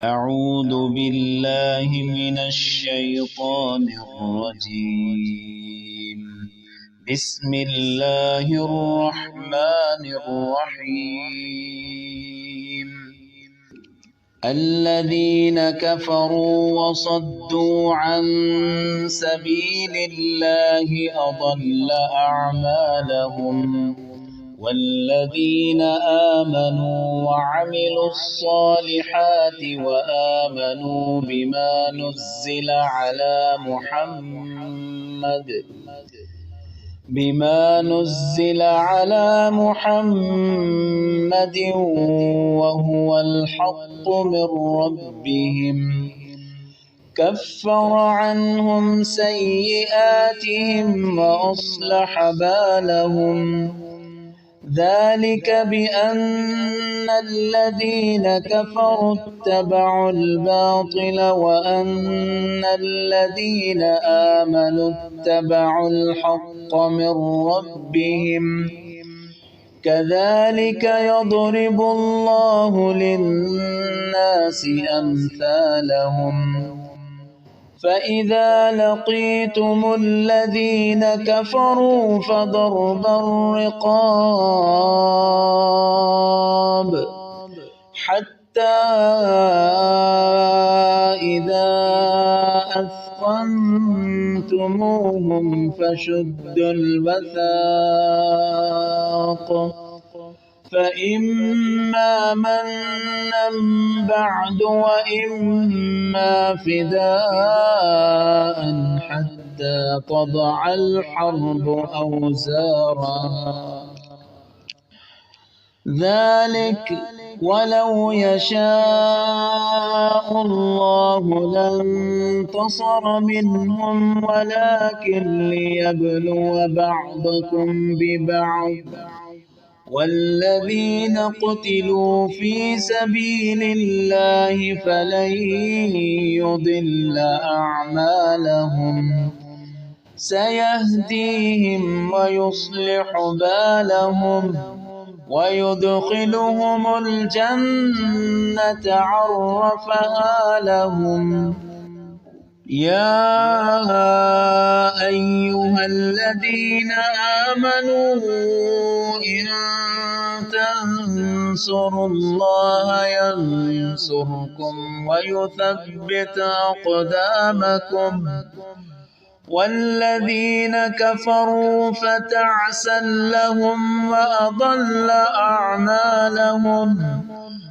أعوذ بالله من الشيطان الرجيم. بسم الله الرحمن الرحيم. الذين كفروا وصدوا عن سبيل الله أضل أعمالهم، والذين آمنوا وعملوا الصالحات وآمنوا بما نزل على محمد وهو الحق من ربهم، كفر عنهم سيئاتهم وأصلح بالهم. ذلك بأن الذين كفروا اتبعوا الباطل وأن الذين آمنوا اتبعوا الحق من ربهم، كذلك يضرب الله للناس أمثالهم. فإذا لقيتم الذين كفروا فضرب الرقاب حتى إذا أثخنتموهم فشدوا الوثاق، فإما منا بعد وإما فداء حتى تضع الحرب أوزارها. ذلك ولو يشاء الله لانتصر منهم، ولكن ليبلو بعضكم ببعض. والذين قتلوا في سبيل الله فلن يضل أعمالهم، سيهديهم ويصلح بالهم ويدخلهم الجنة عرفها لهم. يا أيها الذين آمنوا إن تنصروا الله ينصركم ويثبت أقدامكم. والذين كفروا فتعسا لهم وأضل أعمالهم،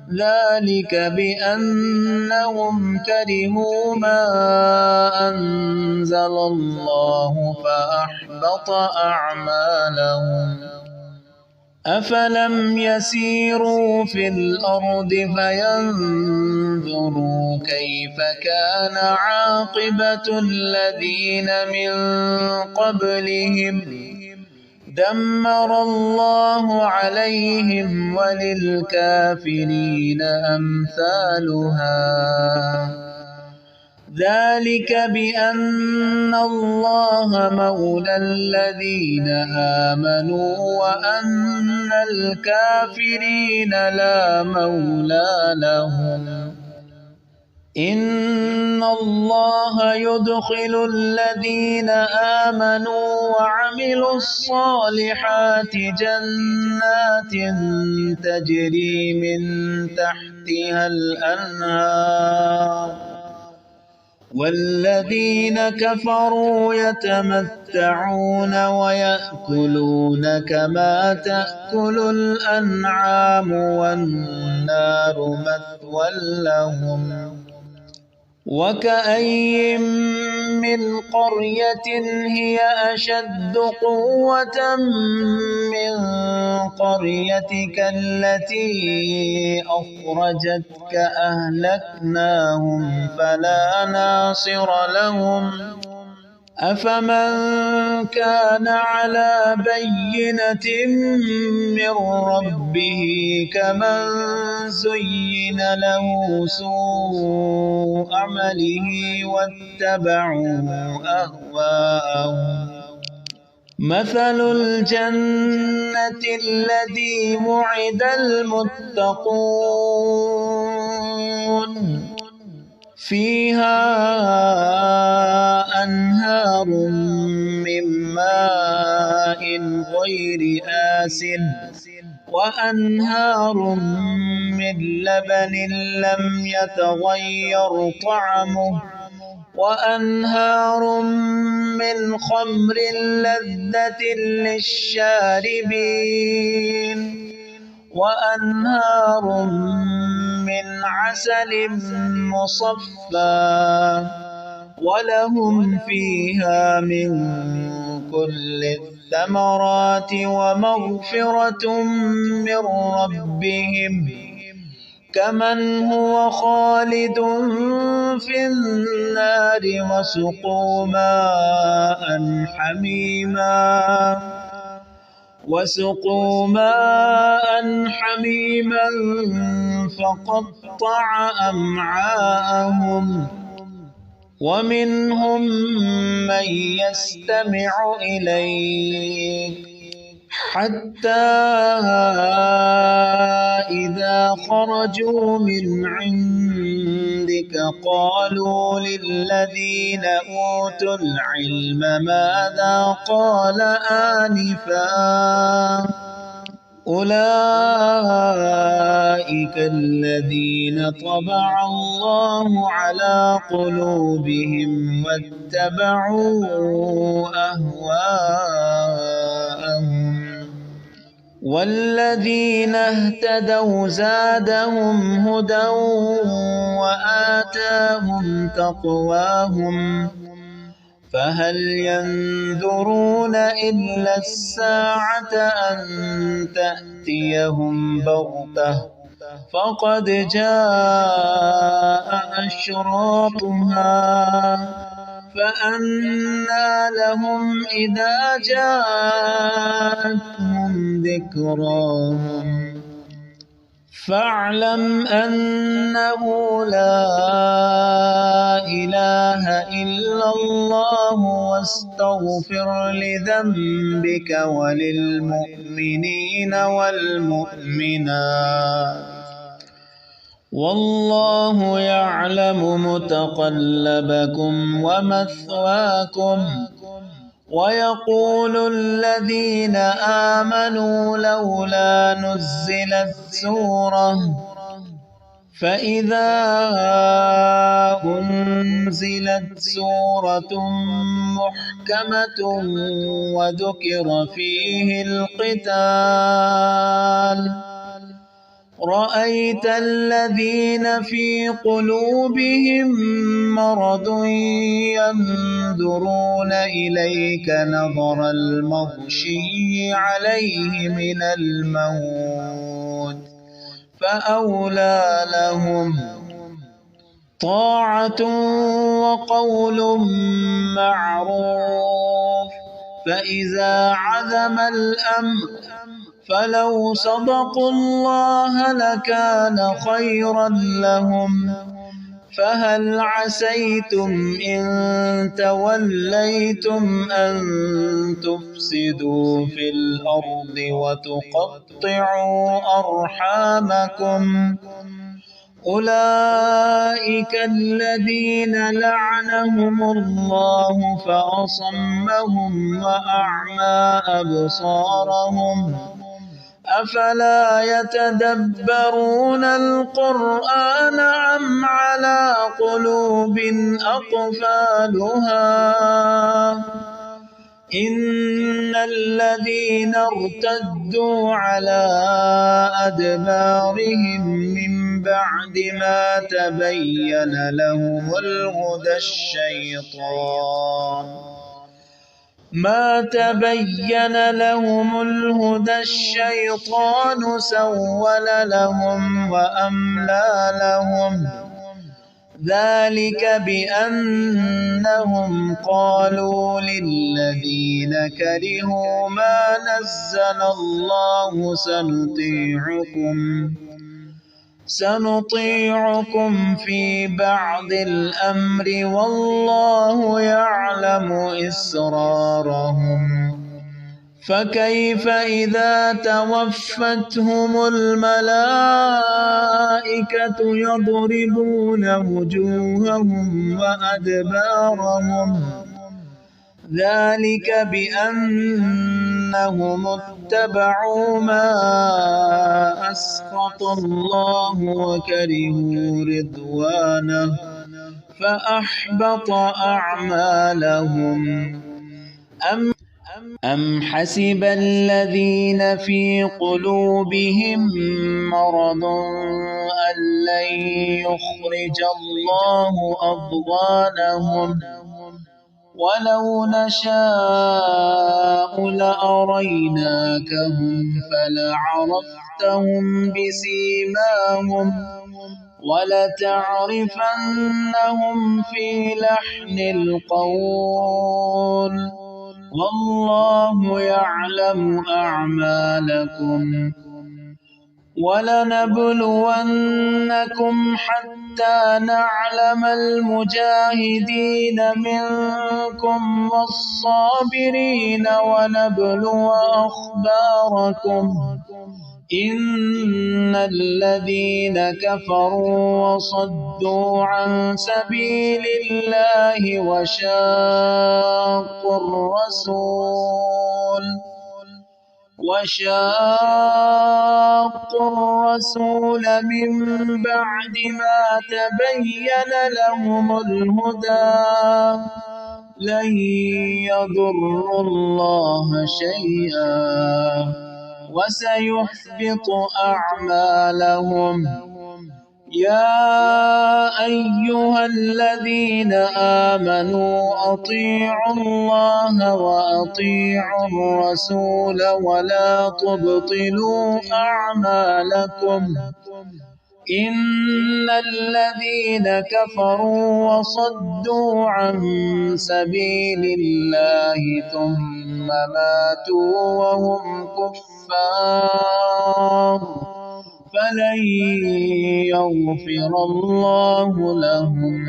ذلك بأنهم كرهوا ما أنزل الله فأحبط أعمالهم. أفلم يسيروا في الأرض فينظروا كيف كان عاقبة الذين من قبلهم، دمر الله عليهم وللكافرين أمثالها. ذلك بأن الله مولى الذين آمنوا وأن الكافرين لا مولى لهم. إن الله يدخل الذين آمنوا وعملوا الصالحات جنات تجري من تحتها الأنهار، والذين كفروا يتمتعون ويأكلون كما تأكل الأنعام والنار مثوى لهم. وكأين من قرية هي أشد قوة من قريتك التي أخرجتك أهلكناهم فلا ناصر لهم. أفمن كان على بينة من ربه كمن زين له سوء عمله واتبعوا أهواءهم. مثل الجنة الذي وعد المتقون فيها أنهار من ماء غير آسن وأنهار من لبن لم يتغير طعمه وأنهار من خمر لذة للشاربين وأنهار من عسل مصفى ولهم فيها من كل الثمرات ومغفرة من ربهم كمن هو خالد في النار وسقوا ماء حميما فقطع أمعاءهم ومنهم من يستمع إليك حتى إذا خرجوا من عندك قالوا للذين أوتوا العلم ماذا قال آنفا أولئك الذين طبع الله على قلوبهم واتبعوا أهواءهم والذين اهتدوا زادهم هدى وآتاهم تقواهم فهل ينظرون إلا الساعة أن تأتيهم بغتة فقد جاء أشراطها فأنى لهم إذا جاءتهم ذكراهم فاعلم أنه لا إله إلا الله واستغفر لذنبك وللمؤمنين والمؤمنات والله يعلم متقلبكم ومثواكم ويقول الذين آمنوا لولا نزلت سورة فإذا أنزلت سورة محكمة وذكر فيه القتال رأيت الذين في قلوبهم مرض ينظرون إليك نظر المغشي عليه من الموت فأولى لهم طاعة وقول معروف فإذا عزم الأمر فلو صدقوا الله لكان خيرا لهم فهل عسيتم إن توليتم أن تفسدوا في الأرض وتقطعوا أرحامكم أولئك الذين لعنهم الله فأصمهم وأعمى أبصارهم أفلا يتدبرون القرآن أم على قلوب أقفالها إن الذين ارتدوا على أدبارهم من بعد ما تبين لهم الهدى الشيطان سول لهم وأملى لهم ذلك بأنهم قالوا للذين كرهوا ما نزل الله سنطيعكم في بعض الأمر والله يعلم إسرارهم فكيف إذا توفتهم الملائكة يضربون وجوههم وأدبارهم ذلك بأنهم اتبعوا ما أسخط الله وكرهوا رضوانه فأحبط أعمالهم أم حسب الذين في قلوبهم مرض أن لن يخرج الله أضغانهم ولو نشاء لأريناكهم فلعرفتهم بسيماهم ولتعرفنهم في لحن القول والله يعلم أعمالكم ولنبلونكم حتى نعلم المجاهدين منكم والصابرين ونبلو أخباركم إن الذين كفروا وصدوا عن سبيل الله وشاقوا الرسول من بعد ما تبين لهم الهدى لن يضروا الله شيئا وسيحبط أعمالهم يا أيها الذين آمنوا أطيعوا الله وأطيعوا الرسول ولا تبطلوا أعمالكم إن الذين كفروا وصدوا عن سبيل الله ثم ماتوا وهم كفار فلن يغفر الله لهم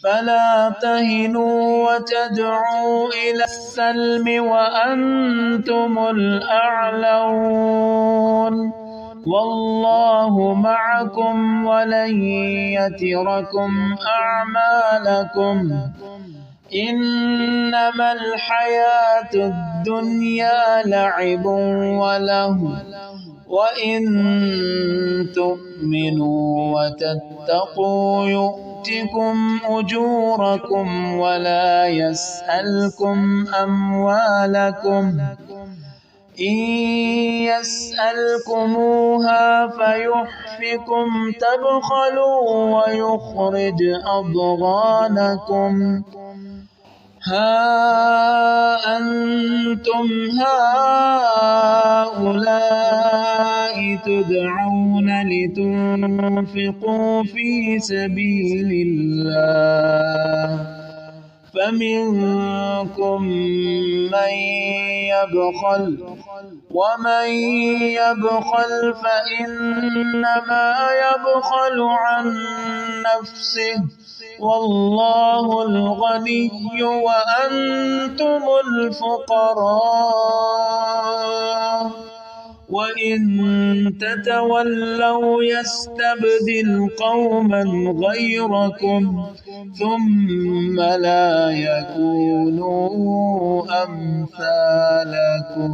فلا تهنوا وتدعوا إلى السلم وأنتم الأعلون والله معكم ولن يتركم أعمالكم إنما الحياة الدنيا لعب ولهو وإن تؤمنوا وتتقوا يؤتكم أجوركم ولا يسألكم أموالكم إن يسألكموها فيحفكم تبخلوا ويخرج أضغانكم ها أنتم هؤلاء تدعون لتنفقوا في سبيل الله فمنكم من يبخل ومن يبخل فإنما يبخل عن نفسه والله الغني وأنتم الفقراء وإن تتولوا يستبدل قوما غيركم ثم لا يكونوا أمثالكم